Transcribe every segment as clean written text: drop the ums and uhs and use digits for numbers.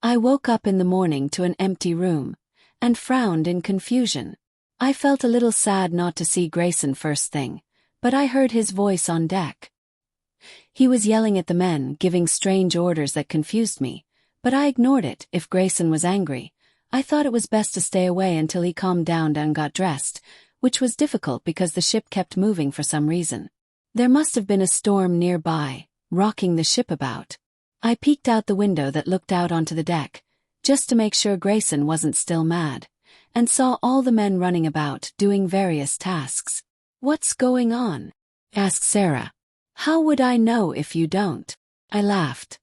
I woke up in the morning to an empty room, and frowned in confusion. I felt a little sad not to see Greyson first thing, but I heard his voice on deck. He was yelling at the men, giving strange orders that confused me, but I ignored it. If Greyson was angry, I thought it was best to stay away until he calmed down and got dressed, which was difficult because the ship kept moving for some reason. There must have been a storm nearby, rocking the ship about. I peeked out the window that looked out onto the deck, just to make sure Greyson wasn't still mad, and saw all the men running about, doing various tasks. "What's going on?" asked Sarah. "How would I know if you don't?" I laughed.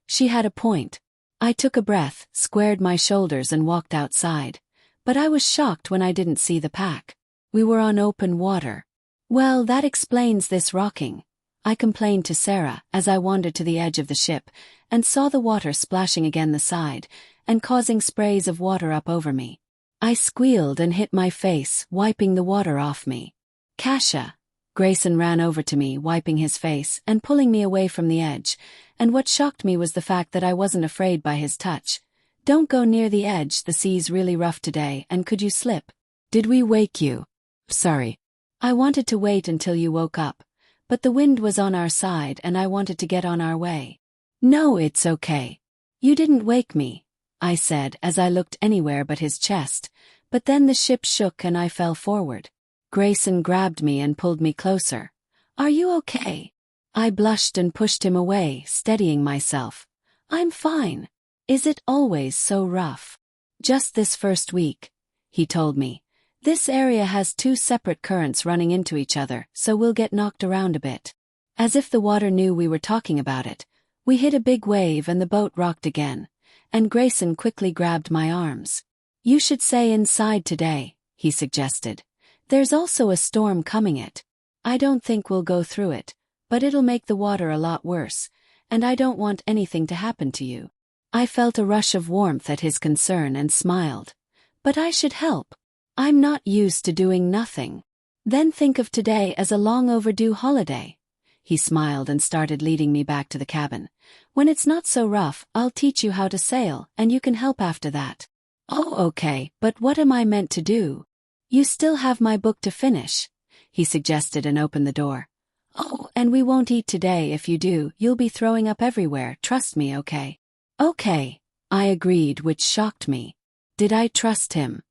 She had a point. I took a breath, squared my shoulders and walked outside, but I was shocked when I didn't see the pack. We were on open water. "Well, that explains this rocking," I complained to Sarah as I wandered to the edge of the ship and saw the water splashing against the side and causing sprays of water up over me. I squealed and hit my face, wiping the water off me. "Cassia!" Greyson ran over to me, wiping his face and pulling me away from the edge, and what shocked me was the fact that I wasn't afraid by his touch. "Don't go near the edge, the sea's really rough today and could you slip?" "Did we wake you?" "Sorry. I wanted to wait until you woke up, but the wind was on our side and I wanted to get on our way." "No, it's okay. You didn't wake me," I said as I looked anywhere but his chest, but then the ship shook and I fell forward. Greyson grabbed me and pulled me closer. "Are you okay?" I blushed and pushed him away, steadying myself. "I'm fine. Is it always so rough?" "Just this first week," he told me. "This area has two separate currents running into each other, so we'll get knocked around a bit." As if the water knew we were talking about it, we hit a big wave and the boat rocked again, and Greyson quickly grabbed my arms. "You should stay inside today," he suggested. "There's also a storm coming it. I don't think we'll go through it, but it'll make the water a lot worse, and I don't want anything to happen to you." I felt a rush of warmth at his concern and smiled. "But I should help. I'm not used to doing nothing." "Then think of today as a long overdue holiday." He smiled and started leading me back to the cabin. "When it's not so rough, I'll teach you how to sail, and you can help after that." "Oh, okay, but what am I meant to do?" "You still have my book to finish," he suggested and opened the door. "Oh, and we won't eat today. If you do, you'll be throwing up everywhere, trust me, okay?" "Okay," I agreed, which shocked me. Did I trust him?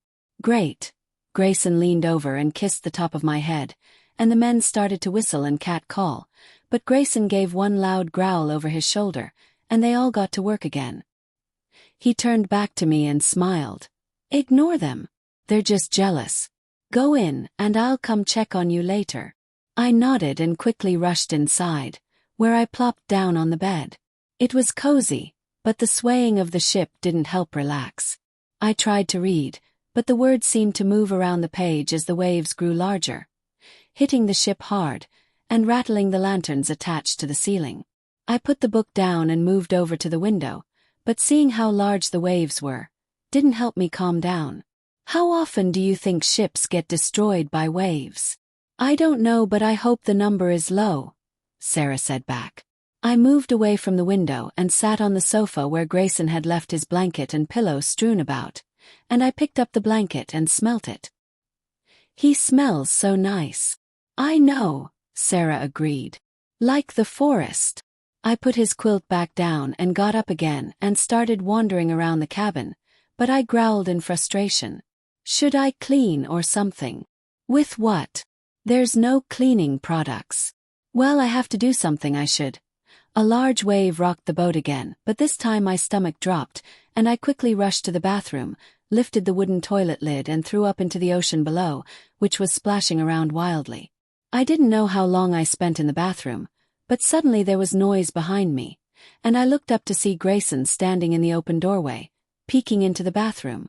"Great." Greyson leaned over and kissed the top of my head, and the men started to whistle and cat-call, but Greyson gave one loud growl over his shoulder, and they all got to work again. He turned back to me and smiled. "Ignore them. They're just jealous. Go in, and I'll come check on you later." I nodded and quickly rushed inside, where I plopped down on the bed. It was cozy, but the swaying of the ship didn't help relax. I tried to read, but the words seemed to move around the page as the waves grew larger, hitting the ship hard, and rattling the lanterns attached to the ceiling. I put the book down and moved over to the window, but seeing how large the waves were, didn't help me calm down. "How often do you think ships get destroyed by waves?" "I don't know, but I hope the number is low," Sarah said back. I moved away from the window and sat on the sofa where Greyson had left his blanket and pillow strewn about, and I picked up the blanket and smelt it. "He smells so nice." "I know," Sarah agreed. "Like the forest." I put his quilt back down and got up again and started wandering around the cabin, but I growled in frustration. "Should I clean or something?" "With what? There's no cleaning products." "Well, I have to do something, I should." A large wave rocked the boat again, but this time my stomach dropped, and I quickly rushed to the bathroom, lifted the wooden toilet lid and threw up into the ocean below, which was splashing around wildly. I didn't know how long I spent in the bathroom, but suddenly there was noise behind me, and I looked up to see Greyson standing in the open doorway, peeking into the bathroom.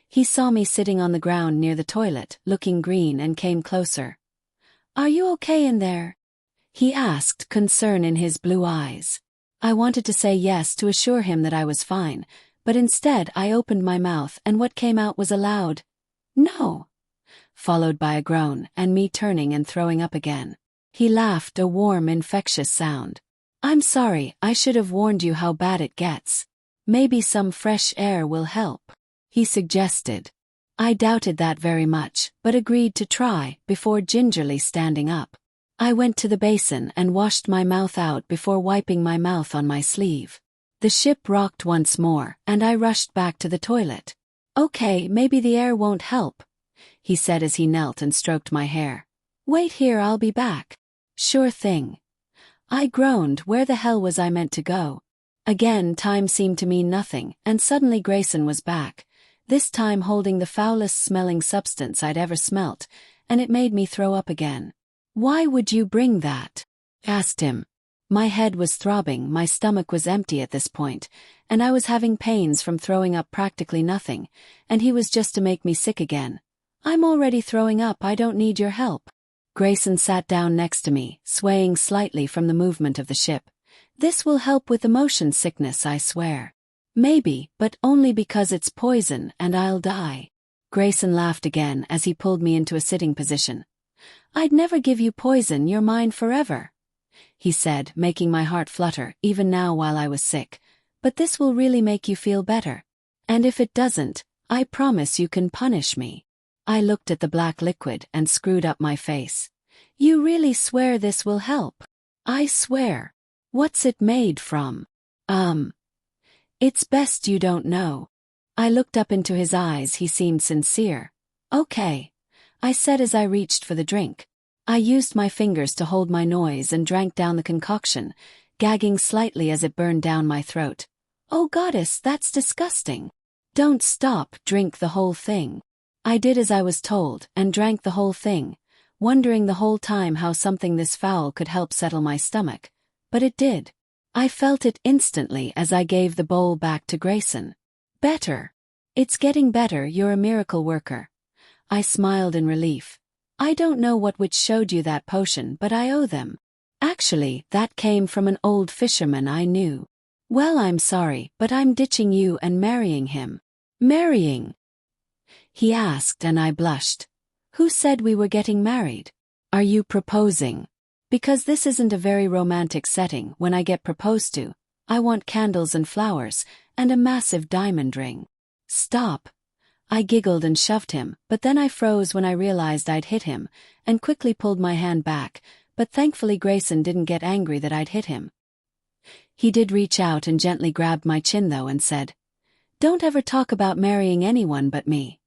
He saw me sitting on the ground near the toilet, looking green, and came closer. "Are you okay in there?" he asked, concern in his blue eyes. I wanted to say yes to assure him that I was fine, but instead I opened my mouth and what came out was a loud, "No," followed by a groan and me turning and throwing up again. He laughed, a warm, infectious sound. "I'm sorry, I should have warned you how bad it gets." Maybe some fresh air will help, he suggested. I doubted that very much, but agreed to try, before gingerly standing up. I went to the basin and washed my mouth out before wiping my mouth on my sleeve. The ship rocked once more, and I rushed back to the toilet. Okay, maybe the air won't help, he said as he knelt and stroked my hair. Wait here, I'll be back. Sure thing. I groaned. Where the hell was I meant to go? Again, time seemed to mean nothing, and suddenly Greyson was back, this time holding the foulest smelling substance I'd ever smelt, and it made me throw up again. Why would you bring that? Asked him. My head was throbbing, my stomach was empty at this point, and I was having pains from throwing up practically nothing, and he was just to make me sick again. I'm already throwing up, I don't need your help. Greyson sat down next to me, swaying slightly from the movement of the ship. This will help with the motion sickness, I swear. Maybe, but only because it's poison and I'll die. Greyson laughed again as he pulled me into a sitting position. I'd never give you poison, you're mine forever, he said, making my heart flutter, even now while I was sick. But this will really make you feel better. And if it doesn't, I promise you can punish me. I looked at the black liquid and screwed up my face. You really swear this will help? I swear. What's it made from? It's best you don't know. I looked up into his eyes, he seemed sincere. Okay, I said as I reached for the drink. I used my fingers to hold my noise and drank down the concoction, gagging slightly as it burned down my throat. Oh goddess, that's disgusting. Don't stop, drink the whole thing. I did as I was told, and drank the whole thing, wondering the whole time how something this foul could help settle my stomach. But it did. I felt it instantly as I gave the bowl back to Greyson. Better. It's getting better, you're a miracle worker. I smiled in relief. I don't know what witch showed you that potion, but I owe them. Actually, that came from an old fisherman I knew. Well, I'm sorry, but I'm ditching you and marrying him. Marrying? He asked, and I blushed. Who said we were getting married? Are you proposing? Because this isn't a very romantic setting. When I get proposed to, I want candles and flowers, and a massive diamond ring. Stop. I giggled and shoved him, but then I froze when I realized I'd hit him, and quickly pulled my hand back, but thankfully Greyson didn't get angry that I'd hit him. He did reach out and gently grabbed my chin though and said, Don't ever talk about marrying anyone but me.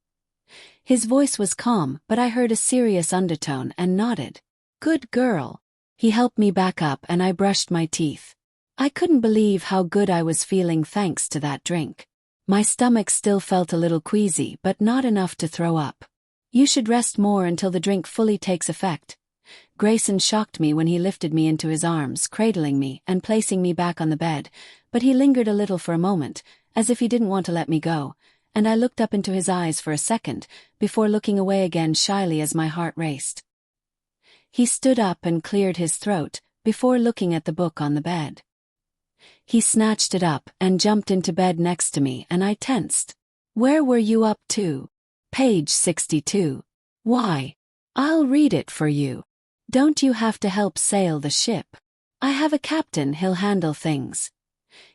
His voice was calm, but I heard a serious undertone and nodded. Good girl. He helped me back up and I brushed my teeth. I couldn't believe how good I was feeling thanks to that drink. My stomach still felt a little queasy, but not enough to throw up. You should rest more until the drink fully takes effect. Greyson shocked me when he lifted me into his arms, cradling me and placing me back on the bed, but he lingered a little for a moment, as if he didn't want to let me go, and I looked up into his eyes for a second, before looking away again shyly as my heart raced. He stood up and cleared his throat, before looking at the book on the bed. He snatched it up and jumped into bed next to me, and I tensed. Where were you up to? Page 62. Why? I'll read it for you. Don't you have to help sail the ship? I have a captain, he'll handle things.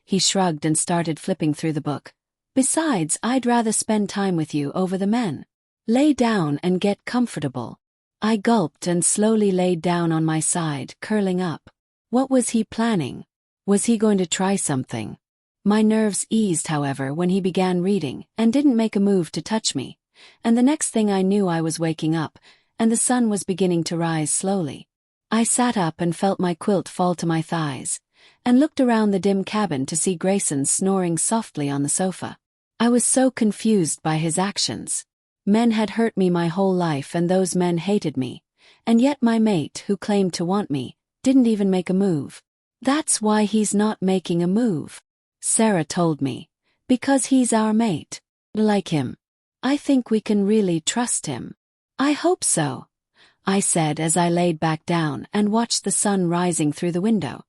He shrugged and started flipping through the book. Besides, I'd rather spend time with you over the men. Lay down and get comfortable. I gulped and slowly laid down on my side, curling up. What was he planning? Was he going to try something? My nerves eased, however, when he began reading, and didn't make a move to touch me. And the next thing I knew I was waking up, and the sun was beginning to rise slowly. I sat up and felt my quilt fall to my thighs, and looked around the dim cabin to see Greyson snoring softly on the sofa. I was so confused by his actions. Men had hurt me my whole life and those men hated me, and yet my mate, who claimed to want me, didn't even make a move. That's why he's not making a move, Sarah told me. Because he's our mate. Like him. I think we can really trust him. I hope so, I said as I laid back down and watched the sun rising through the window.